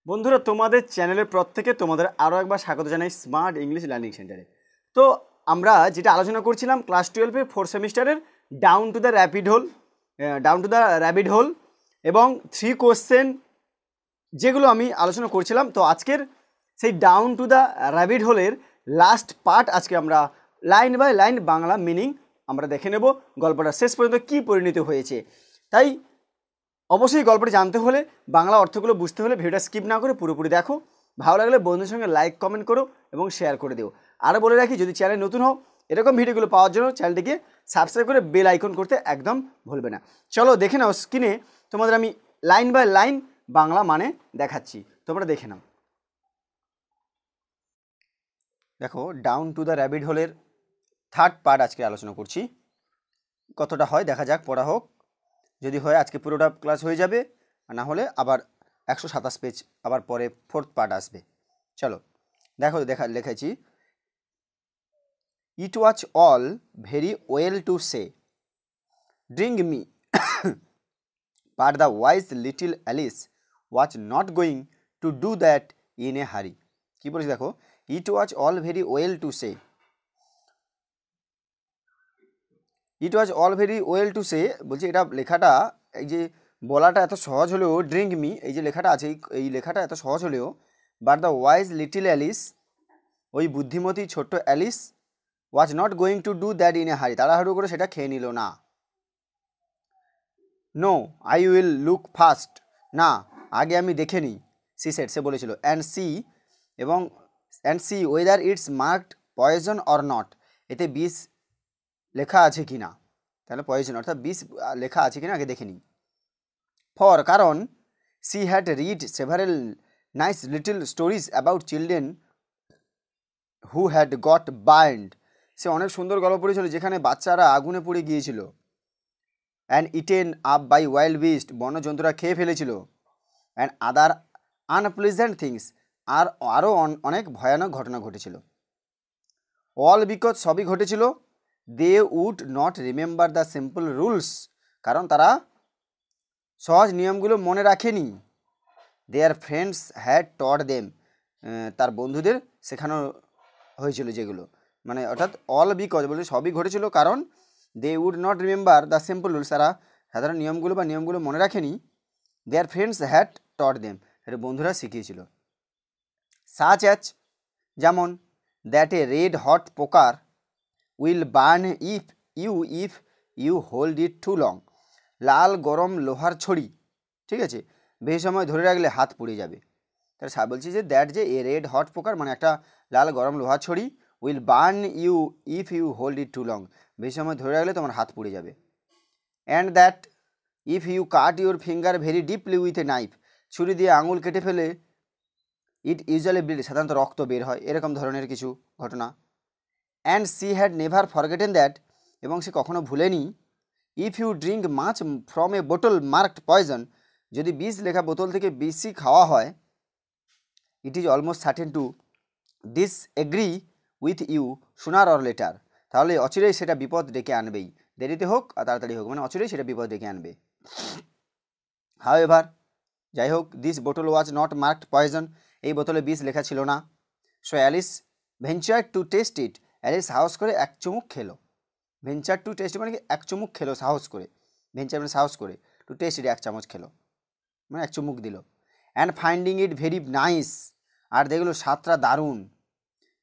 বন্ধুরা, তোমাদের চ্যানেলের প্রত্যেকে তোমাদের আরও একবার স্বাগত জানাই স্মার্ট ইংলিশ লার্নিং সেন্টারে। তো আমরা যেটা আলোচনা করছিলাম ক্লাস 12-এর 4th সেমিস্টারের ডাউন টু দ্য র্যাবিড হোল এবং 3 কোশ্চেন যেগুলো আমি আলোচনা করছিলাম। তো আজকের সেই ডাউন টু দ্য র্যাবিড হোলের লাস্ট পার্ট আজকে আমরা line by line Bangla meaning আমরা দেখে নেব, গল্পটা শেষ পর্যন্ত কী পরিণত হয়েছে। তাই অবশ্যই গল্পটি জানতে হলে, বাংলা অর্থগুলো বুঝতে হলে ভিডিওটা স্কিপ না করে পুরোপুরি দেখো। ভালো লাগলে বন্ধুদের সঙ্গে লাইক কমেন্ট করো এবং শেয়ার করে দিও। আরও বলে রাখি, যদি চ্যানেল নতুন হও এরকম ভিডিওগুলো পাওয়ার জন্য চ্যানেলটিকে সাবস্ক্রাইব করে বেল আইকন করতে একদম ভুলবে না। চলো দেখে নাও, স্ক্রিনে তোমাদের আমি লাইন বাই লাইন বাংলা মানে দেখাচ্ছি, তোমরা দেখে নাও। দেখো, ডাউন টু দ্য র্যাবিড হোলের 3rd পার্ট আজকে আলোচনা করছি। কতটা হয় দেখা যাক, পড়া হোক। যদি হয় আজকে পুরোটা ক্লাস হয়ে যাবে, আর না হলে আবার 127 পেজ আবার পরে 4th পার্ট আসবে। চলো দেখো, লিখেছি, it was all very well to say drink me but the wise little Alice was not going to do that in a hurry. কী বলেছি দেখো, it was all very well to say, it was all very well to say বলছি, এটা লেখাটা, এই যে বলাটা এত সহজ হলেও, ড্রিঙ্ক মি এই যে লেখাটা আছে, এই লেখাটা এত সহজ হলেও, but the wise little Alice, ওই বুদ্ধিমতী ছোট্ট Alice, was not going to do that in a hurry, তাড়াহুড়ো করে সেটা খেয়ে নিল না। No I will look first, না আগে আমি দেখে নিই, সি সেড, সে বলেছিল, and she whether it's marked poison or not, এতে বিষ লেখা আছে কি না, তাহলে পয়জন অর্থাৎ বিষ লেখা আছে কি না আগে দেখে নিই। ফর কারণ she had read several nice little stories about children who had got burned, সে অনেক সুন্দর গল্প পড়েছিল যেখানে বাচ্চারা আগুনে পুড়ে গিয়েছিল। And eaten up by wild beast, বন্যজন্তুরা খেয়ে ফেলেছিল। অ্যান্ড আদার আনপ্লিজেন্ট থিংস, আর আরও অনেক ভয়ানক ঘটনা ঘটেছিল। অল বিকজ, সবই ঘটেছিল, they would not remember the simple rules, কারণ তারা সহজ নিয়মগুলো মনে রাখেনি। Their friends had taught them, তার বন্ধুদের শেখানো হয়েছিল যেগুলো, মানে অর্থাৎ অল বিকজ বলতে সবই ঘটেছিল কারণ they would not remember the simple rules, তারা সাধারণ নিয়মগুলো মনে রাখেনি। Their friends had taught them, এটা বন্ধুরা শিখিয়েছিল। সাচ অ্যাচ, যেমন, that a red hot poker will burn if you hold it too long, লাল গরম লোহার ছড়ি, ঠিক আছে, বেশি সময় ধরে রাখলে হাত পুড়ে যাবে। তাহলে বলছি যে দ্যাট যে এ রেড হট পোকার মানে একটা লাল গরম লোহার ছড়ি, will burn you if you hold it too long, বেশি সময় ধরে রাখলে তোমার হাত পুড়ে যাবে। And that if you cut your finger very deeply with a knife, ছুরি দিয়ে আঙুল কেটে ফেলে, ইট ইউজুয়ালি ব্লিড, সাধারণত রক্ত বের হয়, এরকম ধরনের কিছু ঘটনা। And she had never forgotten that, এবং সে কখনো ভুলেনি, if you drink much from a bottle marked poison, যদি বিষ লেখা বোতল থেকে বেশি খাওয়া হয়, it is almost certain to disagree with you sooner or later, তাহলে অচিরেই সেটা বিপদ ডেকে আনবেই, দেরিতে হোক আর তাড়াতাড়ি হোক, মানে অচিরেই সেটা বিপদ ডেকে আনবে। হাউএভার, যাই হোক, this bottle was not marked poison, এই বোতলে বিষ লেখা ছিল না। So Alice venture to taste it, Alice সাহস করে এক চুমুক খেলো। ভেঞ্চার টু টেস্ট মানে কি, এক চুমুক খেলো সাহস করে, ভেঞ্চার মানে সাহস করে, টু টেস্ট ইট এক চামচ খেলো মানে এক চুমুক দিল। And finding it very nice, আর দেখলো স্বাদটা দারুণ।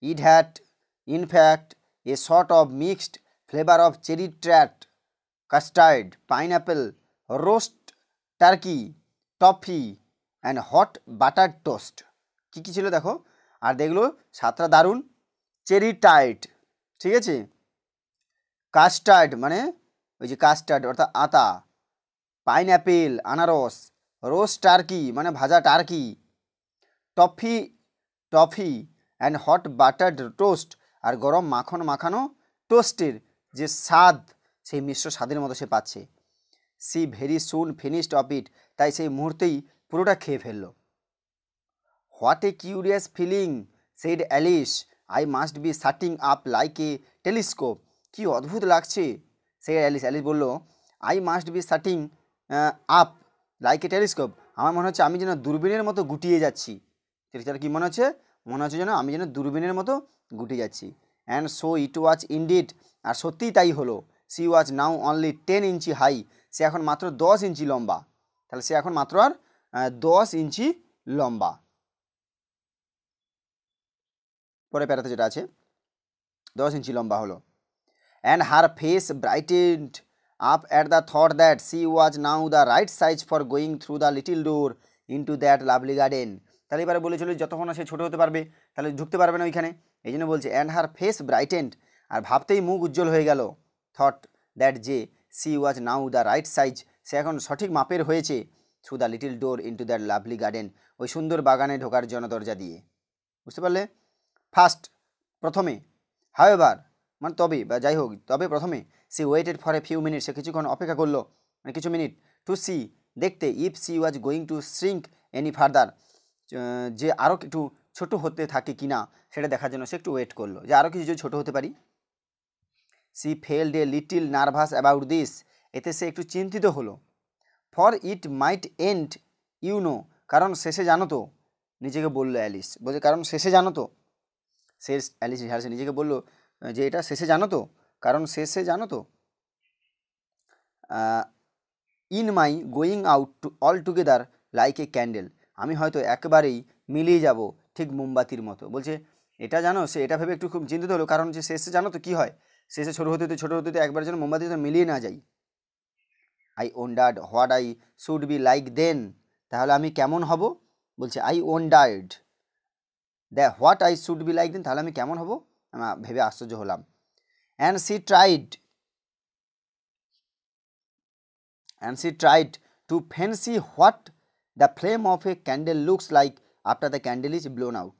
It had in fact a sort of mixed flavour of cherry tart, custard, pineapple, roast turkey, toffee and hot butter toast. কী কী ছিল দেখো, আর দেখলো স্বাদটা দারুণ, চেরি টাইট, ঠিক আছে, কাস্টার্ড মানে ওই যে কাস্টার্ড অর্থাৎ আতা, পাইনঅ্যাপেল আনারস, রোস্ট টার্কি মানে ভাজা turkey, toffee and hot buttered toast, আর গরম মাখন মাখানো টোস্টের যে স্বাদ, সেই মিশ্র স্বাদের মতো সে পাচ্ছে। She very soon finished off it, তাই সেই মুহূর্তেই পুরোটা খেয়ে ফেলল। What a curious feeling said Alice, I must be shutting up like a telescope, কি অদ্ভুত লাগছে, সে অ্যালিস বলল, I must be shutting up like a telescope, আমার মনে হচ্ছে আমি যেন দূরবীনের মতো গুটিয়ে যাচ্ছি। তার কি মনে হচ্ছে? মনে হচ্ছে যেন আমি যেন দূরবীনের মতো গুটিয়ে যাচ্ছি। And so it was indeed, আর সত্যিই তাই হলো। She was now only 10 inch high, সে এখন মাত্র 10 ইঞ্চি লম্বা। তাহলে সে এখন মাত্র আর 10 ইঞ্চি লম্বা। পরে প্যারাতে যেটা আছে 10 ইঞ্চি লম্বা হলো। And her face brightened up at the thought that she was now the right size for going through the little door into that lovely garden. তাহলে এবারে বলেছিল যতক্ষণ না সে ছোটো হতে পারবে তাহলে ঢুকতে পারবে না ওইখানে, এই জন্য বলছে অ্যান্ড হার ফেস ব্রাইটেন্ড, আর ভাবতেই মুখ উজ্জ্বল হয়ে গেল। থট দ্যাট যে she was now the right size, সে এখন সঠিক মাপের হয়েছে, through the little door into that lovely garden, ওই সুন্দর বাগানে ঢোকার জন্য দরজা দিয়ে। বুঝতে পারলে? ফার্স্ট প্রথমে, হাওয়েভার মানে তবে বা যাই হোক, তবে প্রথমে she waited for a few minute, সে কিছুক্ষণ অপেক্ষা করলো মানে কিছু মিনিট, টু সি দেখতে, if she was going to shrink any further, যে আরও একটু ছোটো হতে থাকে কি না সেটা দেখার জন্য সে একটু ওয়েট করলো যে আরও কিছু যদি ছোটো হতে পারি। She felt a little nervous about this, এতে সে একটু চিন্তিত হলো। For it might end you know, কারণ শেষে জানো তো, নিজেকে বললো অ্যালিস, বলছে কারণ শেষে জানো তো, শেষ অ্যালিস সে নিজেকে বললো যে এটা শেষে জানো তো, কারণ শেষে জানো তো, in my going out to all together like a candle, আমি হয়তো একেবারেই মিলিয়ে যাব ঠিক মোমবাতির মতো। বলছে এটা জানো, সে এটা ভেবে একটু খুব চিন্তিত হলো, কারণ যে শেষে জানো তো কী হয়, শেষে ছোটো হতে একবার যেন মোমবাতির সাথে মিলিয়ে না যাই। I wondered what I should be like then, তাহলে আমি কেমন হব? বলছে I wondered what I should be like then, তাহলে আমি কেমন হব, আমি ভেবে আশ্চর্য হলাম। And she tried to fancy what the flame of a candle looks like after the candle is blown out.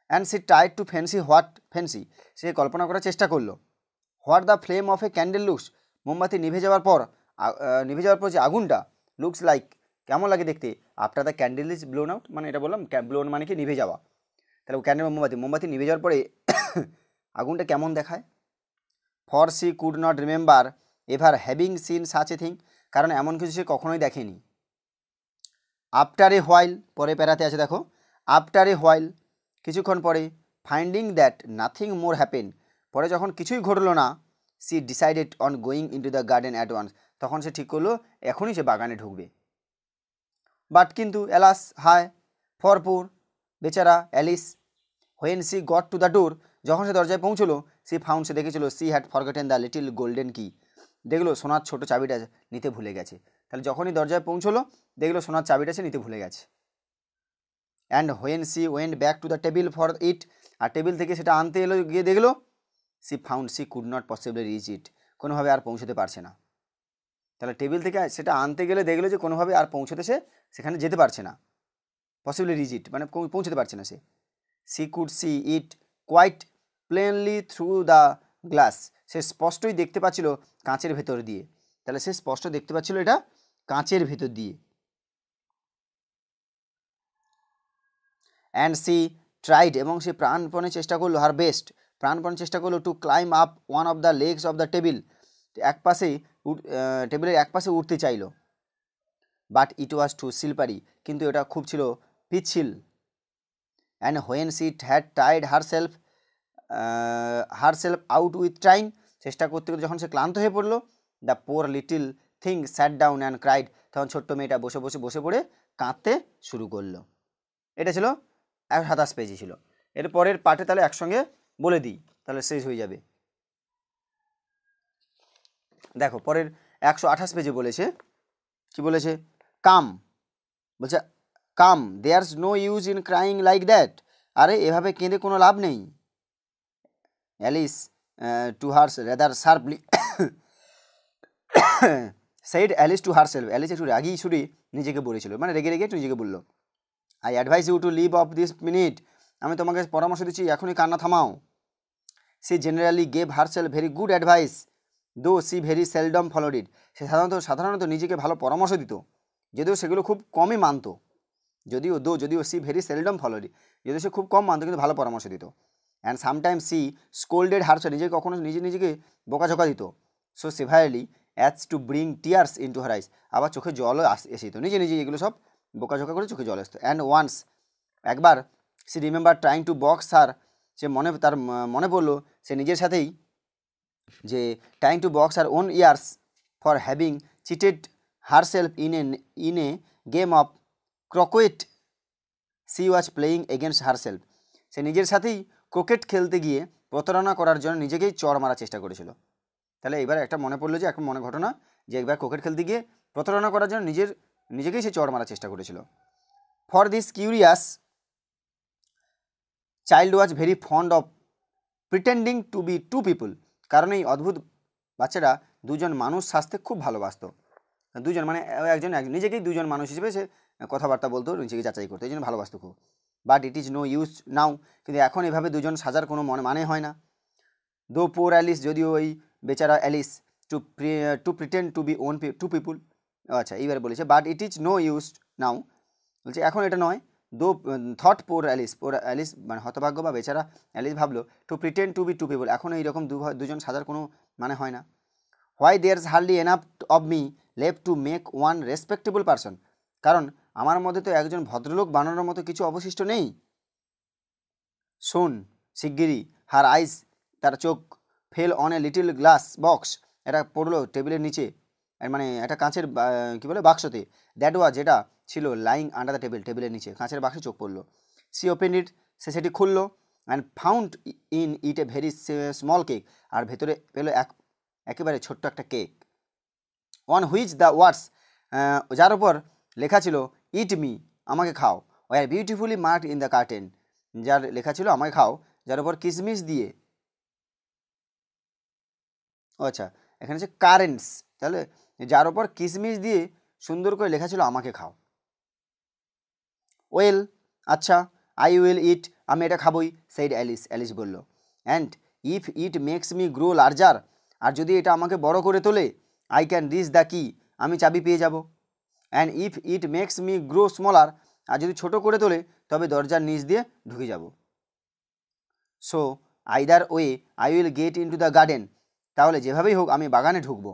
And she tried to fancy, সে কল্পনা করার চেষ্টা করলো, what the flame of a candle looks, মোমবাতি নিভে যাওয়ার পর যে আগুনটা, looks like কেমন লাগে দেখতে, after the candle is blown out, মানে এটা বললাম ব্লোন মানে কি নিভে যাওয়া, তাহলে ক্যান্ডেল মোমবাতি নিভে যাওয়ার পরে আগুনটা কেমন দেখায়। For C could not remember ever having seen such a thing, কারণ এমন কিছু সে কখনোই দেখেনি। আফটার এ হোয়াইল, পরে প্যারাতে আছে দেখো, আফটার এ হোয়াইল কিছুক্ষণ পরে, finding that nothing more happen, পরে যখন কিছুই ঘটলো না, she decided on going into the garden at once, তখন সে ঠিক করলো এখনই সে বাগানে ঢুকবে। বাট কিন্তু অ্যালাস হায় ফর পুর, বেচারা Alice, when she got to the door, যখন সে দরজায় পৌঁছলো, সি ফাউন্ড, সে দেখেছিল she had forgotten the little golden কি, দেখলো সোনার ছোট চাবিটা নিতে ভুলে গেছে। তাহলে যখনই দরজায় পৌঁছলো দেখলো সোনার চাবিটা সে নিতে ভুলে গেছে। And when she went back to the table for it, আর টেবিল থেকে সেটা আনতে এলো, গিয়ে দেখলো she found she could not possibly reach it, কোনোভাবে আর পৌঁছতে পারছে না। তাহলে টেবিল থেকে সেটা আনতে গেলে দেখলো যে কোনোভাবে আর পৌঁছতে সে সেখানে যেতে পারছে না, পসিবলি রিচ ইট মানে পৌঁছতে পারছে না সে। She could see it quite plainly through the glass, সে স্পষ্টই দেখতে পাচ্ছিল কাঁচের ভেতর দিয়ে, তাহলে সে স্পষ্ট দেখতে পাচ্ছিল এটা কাঁচের ভেতর দিয়ে। অ্যান্ড সি ট্রাইড, এবং সে প্রাণপণে চেষ্টা করলো, হার বেস্ট, প্রাণপণে চেষ্টা করলো, to climb up one of the legs of the table, টেবিলের এক পাশে উঠতে চাইলো। But it was too slippery, কিন্তু এটা খুব ছিল পিচ্ছিল। অ্যান্ড হোয়েন সি হ্যাড টাইড হারসেলফ আউট উইথ ট্রাইং, চেষ্টা করতে করতে যখন সে ক্লান্ত হয়ে পড়লো, the poor little thing sat down and cried, তখন ছোট্ট মেয়েটা বসে পড়ে কাঁদতে শুরু করলো। এটা ছিল 127 পেজই ছিল। এর পরের পার্টে তাহলে একসঙ্গে বলে দিই, তাহলে শেষ হয়ে যাবে। দেখো পরের 128 পেজে বলেছে, কি বলেছে, কাম, বলছে come there's no use in crying like that, আরে এভাবে কেঁদে কোনো লাভ নেই। Alice to hers rather sharply said Alice to herself, অ্যালিস একটু রাগি সুরে নিজেকে বলেছিল, মানে রেগে একটু নিজেকে বললো, I advise you to leave off this minute, আমি তোমাকে পরামর্শ দিচ্ছি এখনই কান্না থামাও। She generally gave herself very good advice though she very seldom followed it, সে সাধারণত নিজেকে ভালো পরামর্শ দিত, যদিও সেগুলো খুব কমই মানত, যদিও she very seldom followed it, যদিও সে খুব কম মানত কিন্তু ভালো পরামর্শ দিত। And sometime she scolded herself, কখনো নিজেকে বকাঝকা দিত, so severely as to bring tears into her eyes, আবার চোখে জলও এসে যেত, নিজে এগুলো সব বোকাঝোকা করে চোখে জল আসতো। অ্যান্ড ওয়ান্স, একবার she remember trying to box her, সে তার মনে পড়লো সে নিজের সাথেই যে trying to box her own ears for having cheated herself in a game of croquet she was playing against herself. সে নিজের সাথেই ক্রিকেট খেলতে গিয়ে প্রতারণা করার জন্য নিজেকেই চড় মারার চেষ্টা করেছিল। তাহলে এবার একটা মনে পড়লো যে একটা মনে ঘটনা যে একবার ক্রিকেট খেলতে গিয়ে প্রতারণা করার জন্য নিজেকেই সে চড় মারার চেষ্টা করেছিল। For this curious child was very fond of pretending to be two people, কারণ এই অদ্ভুত বাচ্চারা দুজন মানুষ সাজতে খুব ভালোবাসত। দুজন মানে একজন নিজেকেই দুজন মানুষ হিসেবে সে কথাবার্তা বলতো, নিজেকে যাচাই করতো, এই জন্য ভালোবাসতো খুব। But it is no use now, কিন্তু এখন এভাবে দুজন সাজার কোনো মানে হয় না। দো পোর অ্যালিস, যদিও ওই বেচারা Alice to pretend to be own to people, আচ্ছা এইবার বলেছে but it is no use now, বলছে এখন এটা নয়। দো থট পোর অ্যালিস মানে হতভাগ্য বা বেচারা অ্যালিস ভাবলো to pretend to be two people, এখন এইরকম দুজন সাজার কোনো মানে হয় না। Why there's hardly enough of me left to make one respectable person, কারণ আমার মধ্যে তো একজন ভদ্রলোক বানানোর মতো কিছু অবশিষ্ট নেই। শোন শিগগিরই, হার আইস, তার চোখ fail on a little glass box, এটা পড়লো টেবিলের নিচে, মানে একটা কাঁচের কী বলে বাক্সতে, দ্যাট ওয়াজ, যেটা ছিল লাইং আন্ডার দ্য টেবিল, টেবিলের নিচে কাঁচের বাক্সে চোখ পড়লো। সি ওপেন ইট, সে সেটি খুললো, and found in it a very small cake, আর ভেতরে পেলো একেবারে ছোট্ট একটা কেক। অন হুইচ দ্য ওয়ার্ডস, যার ওপর লেখা ছিল ইট মি, আমাকে খাও, were beautifully marked in the curtain, যার লেখা ছিল আমাকে খাও, যার ওপর কিসমিস দিয়ে, আচ্ছা এখানে হচ্ছে কারেন্টস, তাহলে যার ওপর কিসমিস দিয়ে সুন্দর করে লেখা ছিল আমাকে খাও। ওয়েল, আচ্ছা, আই উইল ইট, আমি এটা খাবই, সেইড অ্যালিস, অ্যালিস বলল। And if it makes me grow larger, আর যদি এটা আমাকে বড় করে তোলে, আই ক্যান রিচ দ্য কি, আমি চাবি পেয়ে যাব। And if it makes me grow smaller, আর যদি ছোট করে তোলে তবে দরজার নিচ দিয়ে ঢুকে যাব। So either way I will get in to the garden, তাহলে যেভাবেই হোক আমি বাগানে ঢুকবো।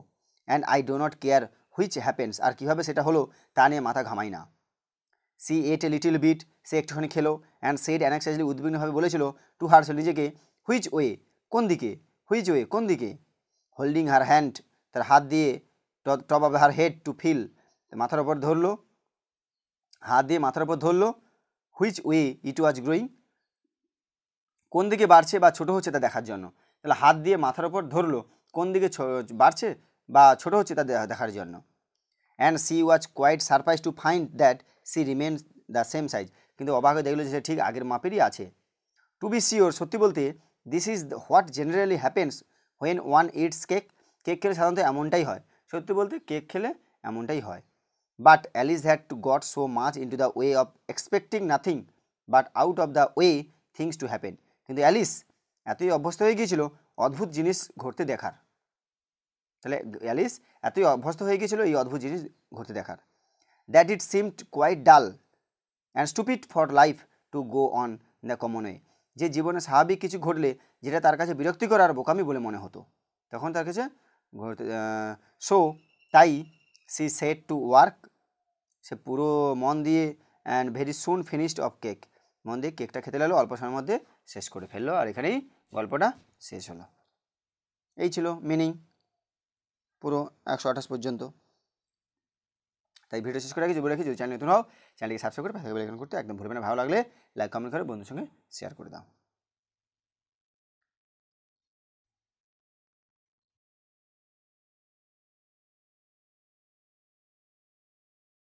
And I do not care which happens, আর কীভাবে সেটা হলো তা নিয়ে মাথা ঘামাই না। She ate a little bit, সে একটুখানি খেলো, অ্যান্ড সেড অ্যানেক্সাইজলি, উদ্বিগ্নভাবে বলেছিল, টু হারসেল, নিজেকে, হুইচ ওয়ে, কোন দিকে, হুইচ ওয়ে, কোন দিকে, হোল্ডিং হার হ্যান্ড, তার হাত দিয়ে, top of her head to feel, মাথার ওপর ধরলো, হাত দিয়ে মাথার ওপর ধরলো, which way it was growing, কোন দিকে বাড়ছে বা ছোট হচ্ছে তা দেখার জন্য। তাহলে হাত দিয়ে মাথার ওপর ধরলো কোন দিকে বাড়ছে বা ছোট হচ্ছে তা দেখার জন্য। And she was quite surprise to find that she remains the same size, কিন্তু অবাক হয়ে দেখলো যে সে ঠিক আগের মাপেরই আছে। টু বি শিওর, সত্যি বলতে, this is what generally happens when one it's cake, cake খেলে সাধারণত এমনটাই হয়, সত্যি বলতে কেক খেলে এমনটাই হয়। But Alice had to goat so much in to the way of expecting nothing but out of the way things to happen, কিন্তু অ্যালিস এতই অভ্যস্ত হয়ে গিয়েছিল অদ্ভুত জিনিস ঘটতে দেখার। তাহলে অ্যালিস এতই অভ্যস্ত হয়ে গিয়েছিল এই অদ্ভুত জিনিস ঘটতে দেখার, দ্যাট ইট সিমড কোয়াইট ডাল and stupid for life to go on the common way, যে জীবনে স্বাভাবিক কিছু ঘটলে যেটা তার কাছে বিরক্তিকর আর বোকামি বলে মনে হতো, তখন তার কাছে সো তাই সি সেট টু ওয়ার্ক, সে পুরো মন দিয়ে, and very soon finished of cake, মন দিয়ে কেকটা খেতে লাগলো, অল্প সময়ের মধ্যে শেষ করে ফেললো, আর এখানেই গল্পটা শেষ হলো। এই ছিল মিনিং পুরো 128 পর্যন্ত। তাই ভিডিও শেষ করে রাখি, যদি চ্যানেল নতুন হও চ্যানেলকে সাবস্ক্রাইব করে পাশে বেল আইকন করতে একদম ভুলবে না। ভালো লাগলে লাইক কমেন্ট করে বন্ধুর সঙ্গে শেয়ার করে দাও।